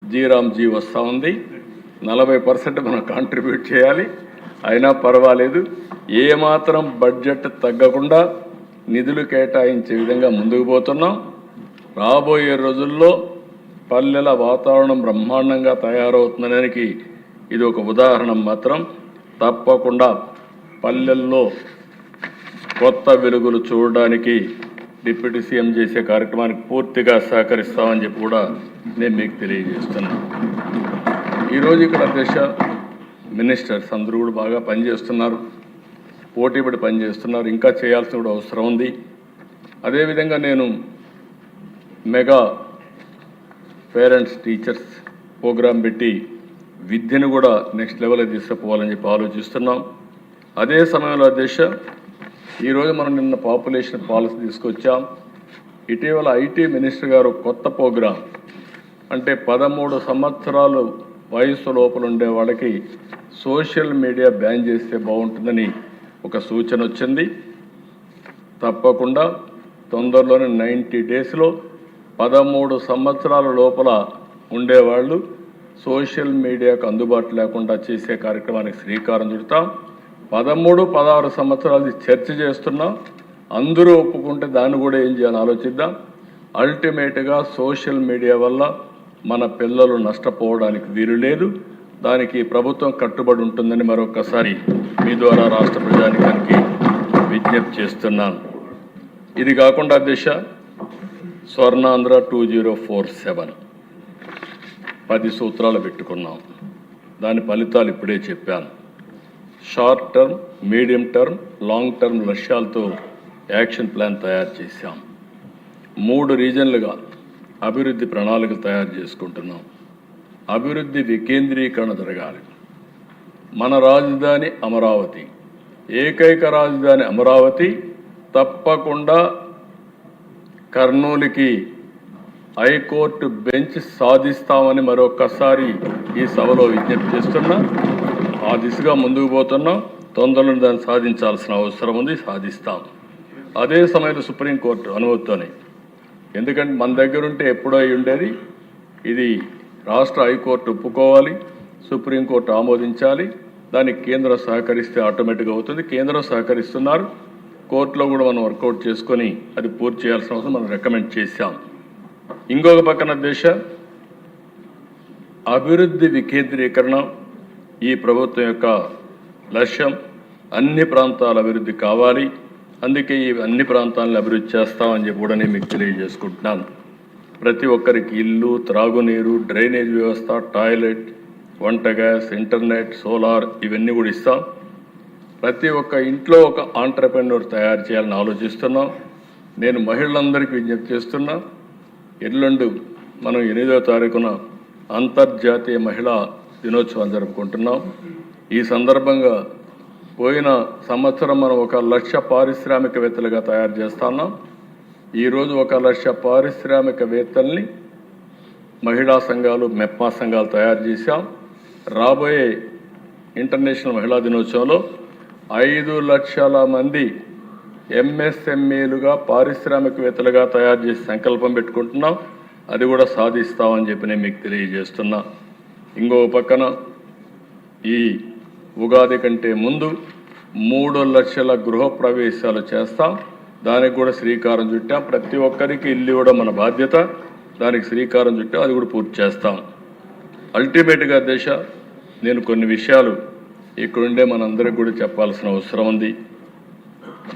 జీరామ్జీ వస్తూ ఉంది. 40% మనం కాంట్రిబ్యూట్ చేయాలి. అయినా పర్వాలేదు, ఏమాత్రం బడ్జెట్ తగ్గకుండా నిధులు కేటాయించే విధంగా ముందుకు పోతున్నాం. రాబోయే రోజుల్లో పల్లెల వాతావరణం బ్రహ్మాండంగా తయారవుతుందనేకి ఇది ఒక ఉదాహరణ మాత్రం. తప్పకుండా పల్లెల్లో కొత్త వెలుగులు చూడడానికి డిప్యూటీ సీఎం చేసే కార్యక్రమానికి పూర్తిగా సహకరిస్తామని చెప్పి కూడా నేను మీకు తెలియజేస్తున్నాను. ఈరోజు ఇక్కడ దేశ మినిస్టర్స్ అందరూ కూడా బాగా పనిచేస్తున్నారు, పోటీపడి పనిచేస్తున్నారు. ఇంకా చేయాల్సిన కూడా అవసరం ఉంది. అదేవిధంగా నేను మెగా పేరెంట్స్ టీచర్స్ ప్రోగ్రాం పెట్టి విద్యను కూడా నెక్స్ట్ లెవెల్కి తీసుకుపోవాలని చెప్పి ఆలోచిస్తున్నాం. అదే సమయంలో దేశ ఈరోజు మనం నిన్న పాపులేషన్ పాలసీ తీసుకొచ్చాం. ఇటీవల ఐటీ మినిస్టర్ గారు కొత్త ప్రోగ్రాం, అంటే 13 సంవత్సరాలు వయసు లోపల ఉండే వాళ్ళకి సోషల్ మీడియా బ్యాన్ చేస్తే బాగుంటుందని ఒక సూచన వచ్చింది. తప్పకుండా తొందరలోనే 90 డేస్లో 13 సంవత్సరాల లోపల ఉండేవాళ్ళు సోషల్ మీడియాకు అందుబాటు లేకుండా చేసే కార్యక్రమానికి శ్రీకారం చుడతాం. 13, 16 సంవత్సరాలు చర్చ చేస్తున్నాం. అందరూ ఒప్పుకుంటే దాన్ని కూడా ఏం చేయాలని ఆలోచిద్దాం. అల్టిమేట్గా సోషల్ మీడియా వల్ల మన పిల్లలు నష్టపోవడానికి వీలు లేదు. దానికి ప్రభుత్వం కట్టుబడి ఉంటుందని మరొకసారి మీ ద్వారా రాష్ట్ర ప్రజానికానికి విజ్ఞప్తి చేస్తున్నాను. ఇది కాకుండా దిశ స్వర్ణాంధ్ర 2047 10 సూత్రాలు పెట్టుకున్నాం. దాని ఫలితాలు ఇప్పుడే చెప్పాను. Short term, medium term, long term లక్ష్యాలతో యాక్షన్ ప్లాన్ తయారు చేశాం. 3 రీజన్లుగా అభివృద్ధి ప్రణాళికలు తయారు చేసుకుంటున్నాం. అభివృద్ధి వికేంద్రీకరణ జరగాలి. మన రాజధాని అమరావతి, ఏకైక రాజధాని అమరావతి. తప్పకుండా కర్నూలుకి హైకోర్టు బెంచ్ సాధిస్తామని మరొకసారి ఈ సభలో విజ్ఞప్తి చేస్తున్నా. ఆ దిశగా ముందుకు పోతున్నాం. తొందరలో దాన్ని సాధించాల్సిన అవసరం ఉంది, సాధిస్తాం. అదే సమయంలో సుప్రీంకోర్టు అనుమతితోనే, ఎందుకంటే మన దగ్గర ఉంటే ఎప్పుడో అయి ఉండేది. ఇది రాష్ట్ర హైకోర్టు ఒప్పుకోవాలి, సుప్రీంకోర్టు ఆమోదించాలి. దానికి కేంద్రం సహకరిస్తే ఆటోమేటిక్గా అవుతుంది. కేంద్రం సహకరిస్తున్నారు. కోర్టులో కూడా మనం వర్కౌట్ చేసుకొని అది పూర్తి చేయాల్సిన అవసరం మనం రికమెండ్ చేశాం. ఇంకొక పక్కన దేశ అభివృద్ధి వికేంద్రీకరణ ఈ ప్రభుత్వం యొక్క లక్ష్యం. అన్ని ప్రాంతాల అభివృద్ధి కావాలి. అందుకే ఈ అన్ని ప్రాంతాలను అభివృద్ధి చేస్తామని చెప్పి కూడా నేను మీకు తెలియజేసుకుంటున్నాను. ప్రతి ఒక్కరికి ఇల్లు, త్రాగునీరు, డ్రైనేజ్ వ్యవస్థ, టాయిలెట్, వంట గ్యాస్, ఇంటర్నెట్, సోలార్ ఇవన్నీ కూడా ఇస్తాం. ప్రతి ఒక్క ఇంట్లో ఒక ఆంటర్‌ప్రెన్యూర్ తయారు చేయాలని ఆలోచిస్తున్నాం. నేను మహిళలందరికీ విజ్ఞప్తి చేస్తున్నా. ఎల్లుండి మనం 8వ తారీఖున అంతర్జాతీయ మహిళా దినోత్సవం జరుపుకుంటున్నాం. ఈ సందర్భంగా పోయిన సంవత్సరం మనం 1 లక్ష పారిశ్రామికవేత్తలుగా తయారు చేస్తున్నాం. ఈరోజు 1 లక్ష పారిశ్రామికవేత్తల్ని మహిళా సంఘాలు, మెప్మా సంఘాలు తయారు చేశాం. రాబోయే ఇంటర్నేషనల్ మహిళా దినోత్సవంలో 5 లక్షల మంది ఎంఎస్ఎంఈలుగా పారిశ్రామికవేత్తలుగా తయారు చేసి సంకల్పం పెట్టుకుంటున్నాం. అది కూడా సాధిస్తామని చెప్పి నేను మీకు తెలియజేస్తున్నా. ఇంకో పక్కన ఈ ఉగాది కంటే ముందు 3 లక్షల గృహప్రవేశాలు చేస్తాం. దానికి కూడా శ్రీకారం చుట్టాం. ప్రతి ఒక్కరికి ఇల్లు కూడా మన బాధ్యత. దానికి శ్రీకారం చుట్టాం. అది కూడా పూర్తి చేస్తాం. అల్టిమేట్గా దేశ నేను కొన్ని విషయాలు ఇక్కడుండే మనందరికి కూడా చెప్పాల్సిన అవసరం ఉంది.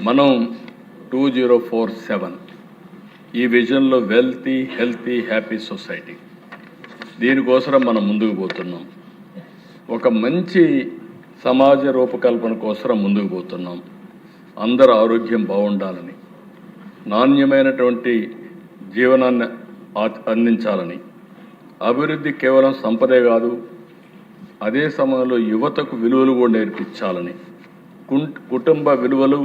మనం 2047 ఈ విజన్లో వెల్తీ, హెల్తీ, హ్యాపీ సొసైటీ, దీనికోసం మనం ముందుకు పోతున్నాం. ఒక మంచి సమాజ రూపకల్పన కోసం ముందుకు పోతున్నాం. అందరూ ఆరోగ్యం బాగుండాలని, నాణ్యమైనటువంటి జీవనాన్ని అందించాలని, అభివృద్ధి కేవలం సంపదే కాదు, అదే సమయంలో యువతకు విలువలు కూడా నేర్పించాలని, కుటుంబ విలువలు,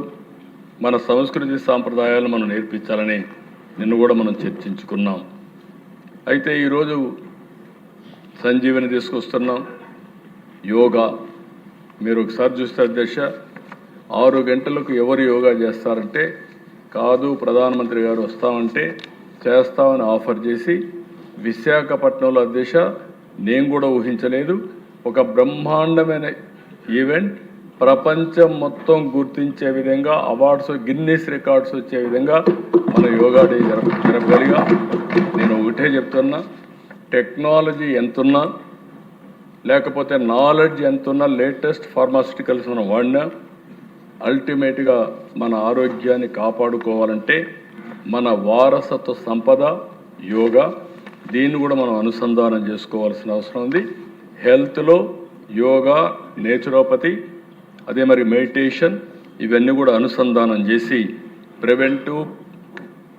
మన సంస్కృతి సాంప్రదాయాలు మనం నేర్పించాలని నిన్ను కూడా మనం చర్చించుకున్నాం. అయితే ఈరోజు సంజీవని తీసుకొస్తున్నాం. యోగా మీరు ఒకసారి చూస్తే అధ్యక్ష 6 గంటలకు ఎవరు యోగా చేస్తారంటే, కాదు ప్రధానమంత్రి గారు వస్తామంటే చేస్తామని ఆఫర్ చేసి విశాఖపట్నంలో అధ్యక్ష నేను కూడా ఊహించలేదు. ఒక బ్రహ్మాండమైన ఈవెంట్ ప్రపంచం మొత్తం గుర్తించే విధంగా అవార్డ్స్, గిన్నీస్ రికార్డ్స్ వచ్చే విధంగా మన యోగా డే జరపగలిగా. నేను ఒకటే చెప్తున్నా, టెక్నాలజీ ఎంతున్నా లేకపోతే నాలెడ్జ్ ఎంతున్నా, లేటెస్ట్ ఫార్మాస్యూటికల్స్ మనం వాడినా, అల్టిమేట్గా మన ఆరోగ్యాన్ని కాపాడుకోవాలంటే మన వారసత్వ సంపద యోగా, దీన్ని కూడా మనం అనుసంధానం చేసుకోవాల్సిన అవసరం ఉంది. హెల్త్లో యోగా, నేచురోపతి, అదే మరి మెడిటేషన్, ఇవన్నీ కూడా అనుసంధానం చేసి ప్రివెంటివ్,